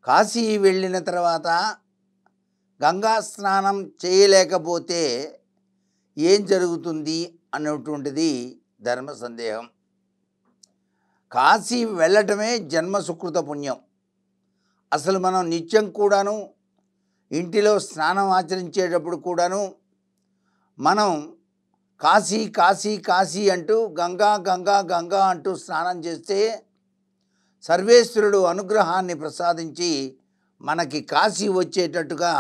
కాశీ వెళ్ళిన తర్వాత గంగా స్నానం చేయలేకపోతే ఏం జరుగుతుంది అన్నటువంటిది ధర్మ సందేహం. కాశీ వెళ్ళటమే జన్మ సుకృత పుణ్యం. అసలు మనం నిత్యం కూడాను ఇంటిలో స్నానం ఆచరించేటప్పుడు కూడాను మనం కాశీ కాశీ కాశీ అంటూ గంగా గంగా గంగా అంటూ స్నానం చేస్తే సర్వేశ్వరుడు అనుగ్రహాన్ని ప్రసాదించి మనకి కాశీ వచ్చేటట్టుగా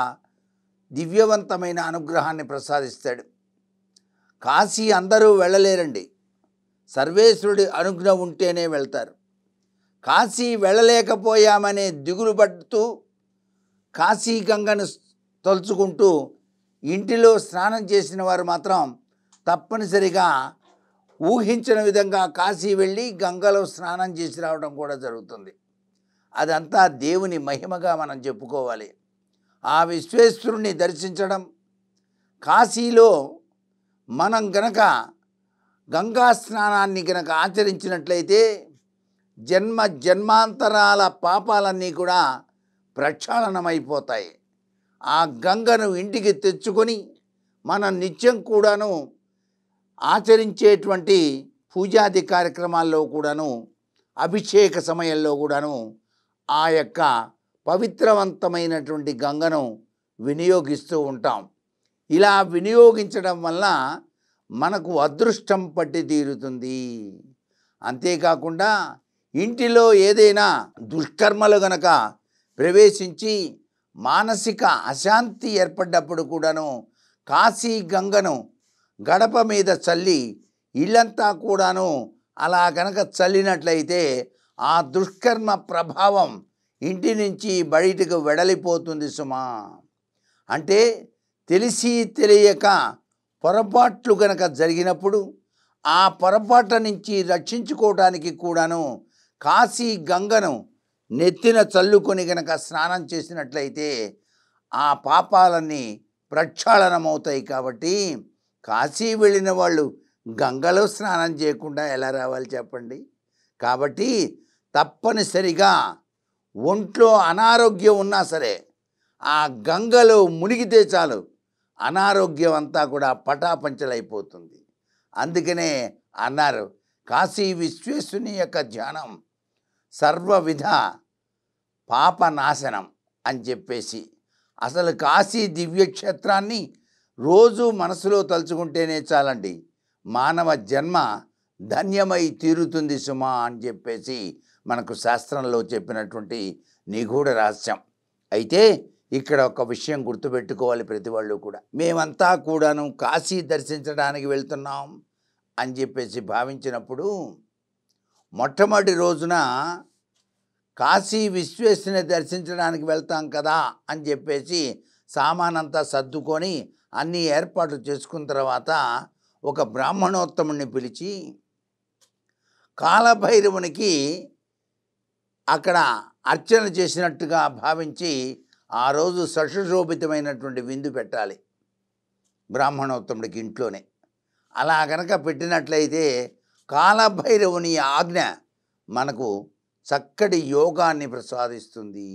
దివ్యవంతమైన అనుగ్రహాన్ని ప్రసాదిస్తాడు. కాశీ అందరూ వెళ్ళలేరండి, సర్వేశ్వరుడి అనుగ్రహం ఉంటేనే వెళ్తారు. కాశీ వెళ్ళలేకపోయామనే దిగులు పడుతూ కాశీ గంగను తలుచుకుంటూ ఇంటిలో స్నానం చేసిన వారు మాత్రం తప్పనిసరిగా ఊహించిన విధంగా కాశీ వెళ్ళి గంగలో స్నానం చేసి రావడం కూడా జరుగుతుంది. అదంతా దేవుని మహిమగా మనం చెప్పుకోవాలి. ఆ విశ్వేశ్వరుణ్ణి దర్శించడం, కాశీలో మనం గనక గంగా స్నానాన్ని గనక ఆచరించినట్లయితే జన్మ జన్మాంతరాల పాపాలన్నీ కూడా ప్రక్షాళనమైపోతాయి. ఆ గంగను ఇంటికి తెచ్చుకొని మనం నిత్యం కూడాను ఆచరించేటువంటి పూజాది కార్యక్రమాల్లో కూడాను అభిషేక సమయంలో కూడాను ఆ యొక్క పవిత్రవంతమైనటువంటి గంగను వినియోగిస్తూ ఉంటాం. ఇలా వినియోగించడం వల్ల మనకు అదృష్టం పట్టి తీరుతుంది. అంతేకాకుండా ఇంటిలో ఏదైనా దుష్కర్మలు గనక ప్రవేశించి మానసిక అశాంతి ఏర్పడ్డప్పుడు కూడాను కాశీ గంగను గడప మీద చల్లి ఇల్లంతా కూడాను అలా గనక చల్లినట్లయితే ఆ దుష్కర్మ ప్రభావం ఇంటి నుంచి బయటకు వెడలిపోతుంది సుమా. అంటే తెలిసి తెలియక పొరపాట్లు గనక జరిగినప్పుడు ఆ పొరపాట్ల నుంచి రక్షించుకోవడానికి కూడాను కాశీ గంగను నెత్తిన చల్లుకొని గనక స్నానం చేసినట్లయితే ఆ పాపాలన్నీ ప్రక్షాళనమవుతాయి. కాబట్టి కాశీ వెళ్ళిన వాళ్ళు గంగలో స్నానం చేయకుండా ఎలా రావాలి చెప్పండి. కాబట్టి తప్పనిసరిగా ఒంట్లో అనారోగ్యం ఉన్నా సరే ఆ గంగలో మునిగితే చాలు, అనారోగ్యం అంతా కూడా పటాపంచలైపోతుంది. అందుకనే అన్నారు, కాశీ విశ్వేశ్వరుని యొక్క ధ్యానం సర్వవిధ పాపనాశనం అని చెప్పేసి. అసలు కాశీ దివ్యక్షేత్రాన్ని రోజు మనసులో తలుచుకుంటేనే చాలండి, మానవ జన్మ ధన్యమై తీరుతుంది సుమా అని చెప్పేసి మనకు శాస్త్రంలో చెప్పినటువంటి నిగూఢ రహస్యం. అయితే ఇక్కడ ఒక విషయం గుర్తుపెట్టుకోవాలి ప్రతి వాళ్ళు కూడా. మేమంతా కూడాను కాశీ దర్శించడానికి వెళ్తున్నాం అని చెప్పేసి భావించినప్పుడు మొట్టమొదటి రోజున కాశీ విశ్వేశ్వరుని దర్శించడానికి వెళ్తాం కదా అని చెప్పేసి సామానంతా సర్దుకొని అన్ని ఏర్పాట్లు చేసుకున్న తర్వాత ఒక బ్రాహ్మణోత్తముని పిలిచి కాలభైరవునికి అక్కడ అర్చన చేసినట్టుగా భావించి ఆ రోజు సశోభితమైనటువంటి విందు పెట్టాలి బ్రాహ్మణోత్తముడికి ఇంట్లోనే. అలా కనుక పెట్టినట్లయితే కాలభైరవుని ఆజ్ఞ మనకు చక్కటి యోగాన్ని ప్రసాదిస్తుంది.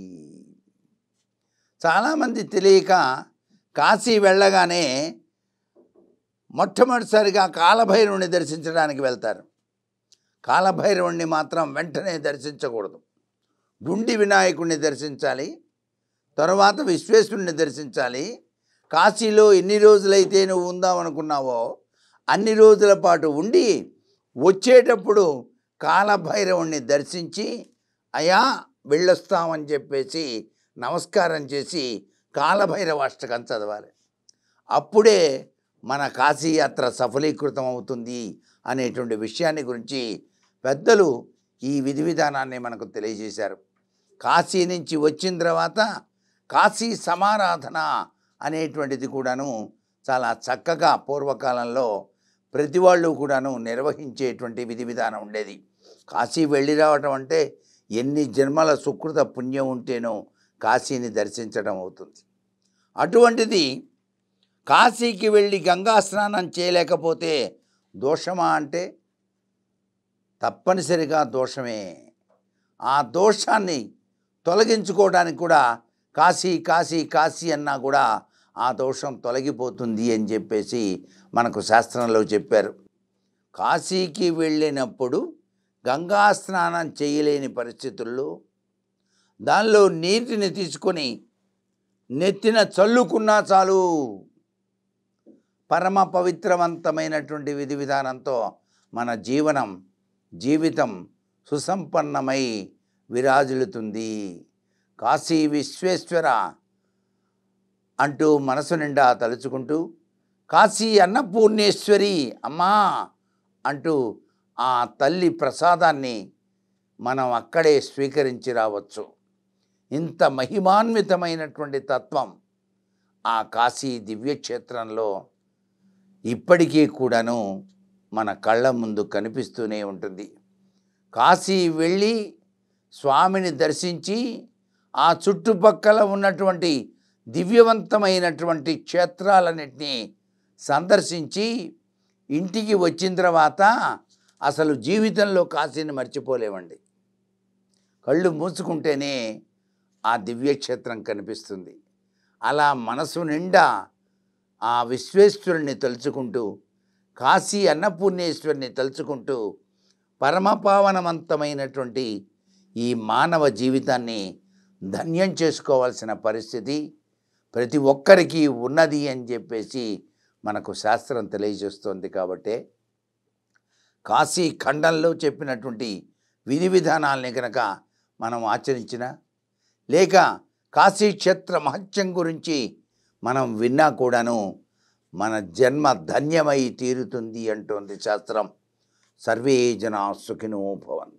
చాలామంది తెలియక కాశీ వెళ్ళగానే మొట్టమొదటిసారిగా కాలభైరవుని దర్శించడానికి వెళ్తారు. కాలభైరవుణ్ణి మాత్రం వెంటనే దర్శించకూడదు. డుండి వినాయకుడిని దర్శించాలి, తర్వాత విశ్వేశ్వరుని దర్శించాలి. కాశీలో ఎన్ని రోజులైతే నువ్వు ఉందామనుకున్నావో అన్ని రోజుల పాటు ఉండి వచ్చేటప్పుడు కాలభైరవుణ్ణి దర్శించి అయా వెళ్ళొస్తామని చెప్పేసి నమస్కారం చేసి కాలభైరవ అష్టకం చదవాలి. అప్పుడే మన కాశీ యాత్ర సఫలీకృతం అవుతుంది అనేటువంటి విషయాన్ని గురించి పెద్దలు ఈ విధి విధానాన్ని మనకు తెలియజేశారు. కాశీ నుంచి వచ్చిన తర్వాత కాశీ సమారాధన అనేటువంటిది కూడాను చాలా చక్కగా పూర్వకాలంలో ప్రతి వాళ్ళు కూడాను నిర్వహించేటువంటి విధి విధానం ఉండేది. కాశీ వెళ్ళి రావటం అంటే ఎన్ని జన్మల సుకృత పుణ్యం ఉంటేనో కాశీని దర్శించడం అవుతుంది. అటువంటిది కాశీకి వెళ్ళి గంగా స్నానం చేయలేకపోతే దోషమా అంటే తప్పనిసరిగా దోషమే. ఆ దోషాన్ని తొలగించుకోవడానికి కూడా కాశీ కాశీ కాశీ అన్నా కూడా ఆ దోషం తొలగిపోతుంది అని చెప్పేసి మనకు శాస్త్రంలో చెప్పారు. కాశీకి వెళ్ళినప్పుడు గంగా స్నానం చేయలేని పరిస్థితుల్లో దానిలో నీటిని తీసుకొని నెత్తిన చల్లుకున్నా చాలు, పరమ పవిత్రవంతమైనటువంటి విధి విధానంతో మన జీవితం సుసంపన్నమై విరాజిల్లుతుంది. కాశీ విశ్వేశ్వర అంటూ మనసు నిండా తలుచుకుంటూ, కాశీ అన్నపూర్ణేశ్వరి అమ్మా అంటూ ఆ తల్లి ప్రసాదాన్ని మనం అక్కడే స్వీకరించి రావచ్చు. ఇంత మహిమాన్వితమైనటువంటి తత్వం ఆ కాశీ దివ్యక్షేత్రంలో ఇప్పటికీ కూడాను మన కళ్ళ ముందు కనిపిస్తూనే ఉంటుంది. కాశీ వెళ్ళి స్వామిని దర్శించి ఆ చుట్టుపక్కల ఉన్నటువంటి దివ్యవంతమైనటువంటి క్షేత్రాలన్నింటినీ సందర్శించి ఇంటికి వచ్చిన తర్వాత అసలు జీవితంలో కాశీని మర్చిపోలేమండి. కళ్ళు మూసుకుంటేనే ఆ దివ్యక్షేత్రం కనిపిస్తుంది. అలా మనసు నిండా ఆ విశ్వేశ్వరుని తలుచుకుంటూ, కాశీ అన్నపూర్ణేశ్వరిని తలుచుకుంటూ పరమపావనవంతమైనటువంటి ఈ మానవ జీవితాన్ని ధన్యం చేసుకోవాల్సిన పరిస్థితి ప్రతి ఒక్కరికి ఉన్నది అని చెప్పేసి మనకు శాస్త్రం తెలియజేస్తోంది. కాబట్టే కాశీ ఖండంలో చెప్పినటువంటి విధి విధానాలని కనుక మనం ఆచరించిన, లేక కాశీ క్షేత్ర మహత్యం గురించి మనం విన్నా కూడాను మన జన్మ ధన్యమై తీరుతుంది అంటోంది శాస్త్రం. సర్వే జనా సుఖినో భవంతు.